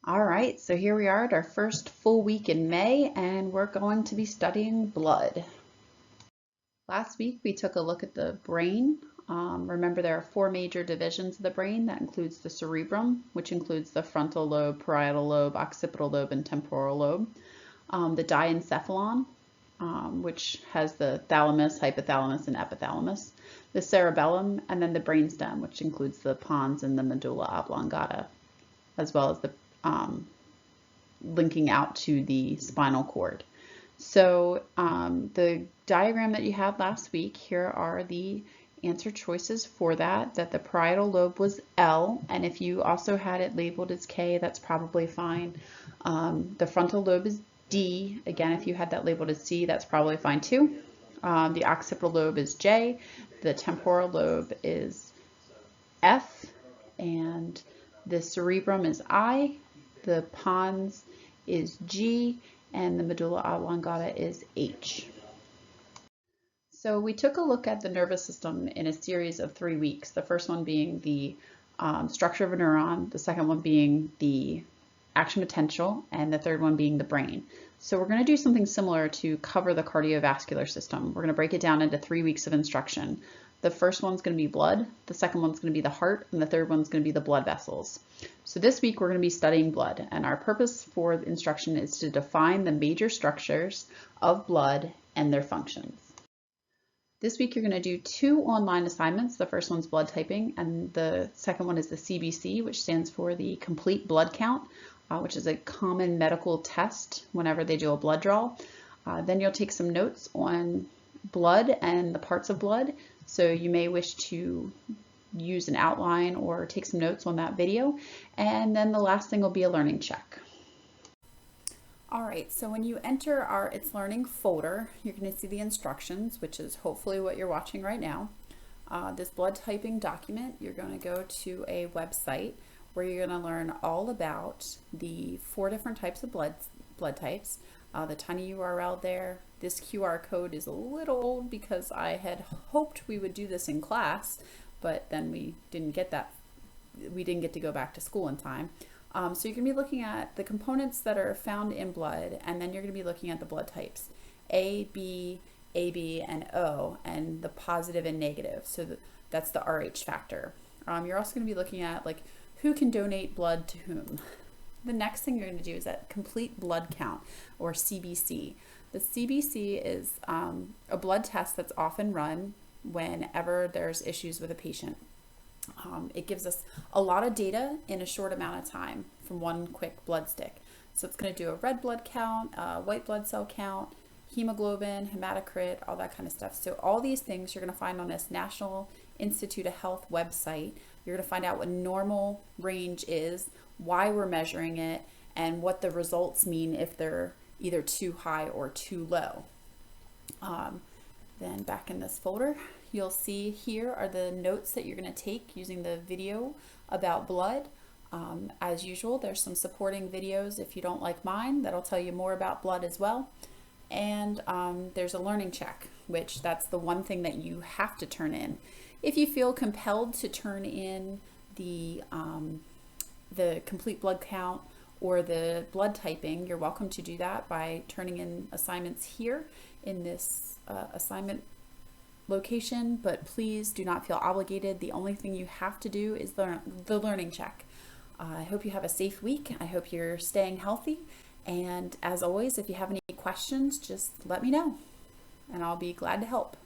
All right, so here we are at our first full week in May, and we're going to be studying blood. Last week we took a look at the brain. Remember, there are four major divisions of the brain. That includes the cerebrum, which includes the frontal lobe, parietal lobe, occipital lobe, and temporal lobe. The diencephalon, which has the thalamus, hypothalamus, and epithalamus. The cerebellum, and then the brainstem, which includes the pons and the medulla oblongata, as well as the linking out to the spinal cord. So the diagram that you had last week, here are the answer choices for that the parietal lobe was L, and if you also had it labeled as K, that's probably fine. The frontal lobe is D. Again, if you had that labeled as C, that's probably fine too. The occipital lobe is J. The temporal lobe is F, and the cerebrum is I. The pons is G, and the medulla oblongata is H. So we took a look at the nervous system in a series of 3 weeks. The first one being the structure of a neuron, the second one being the action potential, and the third one being the brain. So we're going to do something similar to cover the cardiovascular system. We're going to break it down into 3 weeks of instruction. The first one's going to be blood, the second one's going to be the heart, and the third one's going to be the blood vessels. So this week we're going to be studying blood, and our purpose for the instruction is to define the major structures of blood and their functions. This week you're going to do 2 online assignments. The first one's blood typing, and the second one is the CBC, which stands for the complete blood count, which is a common medical test whenever they do a blood draw. Then you'll take some notes on blood and the parts of blood. So you may wish to use an outline or take some notes on that video. And then the last thing will be a learning check. All right, so when you enter our It's Learning folder, you're going to see the instructions, which is hopefully what you're watching right now. This blood typing document, you're going to go to a website where you're going to learn all about the 4 different types of blood types. The tiny URL there. This QR code is a little old because I had hoped we would do this in class, but then we didn't get to go back to school in time. So you're going to be looking at the components that are found in blood, and then you're going to be looking at the blood types, A, B, AB, and O, and the positive and negative. So that's the RH factor. You're also going to be looking at like who can donate blood to whom. The next thing you're going to do is that complete blood count, or CBC. The CBC is a blood test that's often run whenever there's issues with a patient. It gives us a lot of data in a short amount of time from one quick blood stick. So it's going to do a red blood count, white blood cell count, hemoglobin, hematocrit, all that kind of stuff. So all these things you're going to find on this National Institute of Health website. You're going to find out what normal range is, why we're measuring it, and what the results mean if they're either too high or too low. Then back in this folder, you'll see here are the notes that you're going to take using the video about blood. As usual, there's some supporting videos if you don't like mine that'll tell you more about blood as well. And there's a learning check, which that's the one thing that you have to turn in. If you feel compelled to turn in the complete blood count or the blood typing, you're welcome to do that by turning in assignments here in this assignment location, but please do not feel obligated. The only thing you have to do is the learning check. I hope you have a safe week. I hope you're staying healthy. And as always, if you have any questions, just let me know and I'll be glad to help.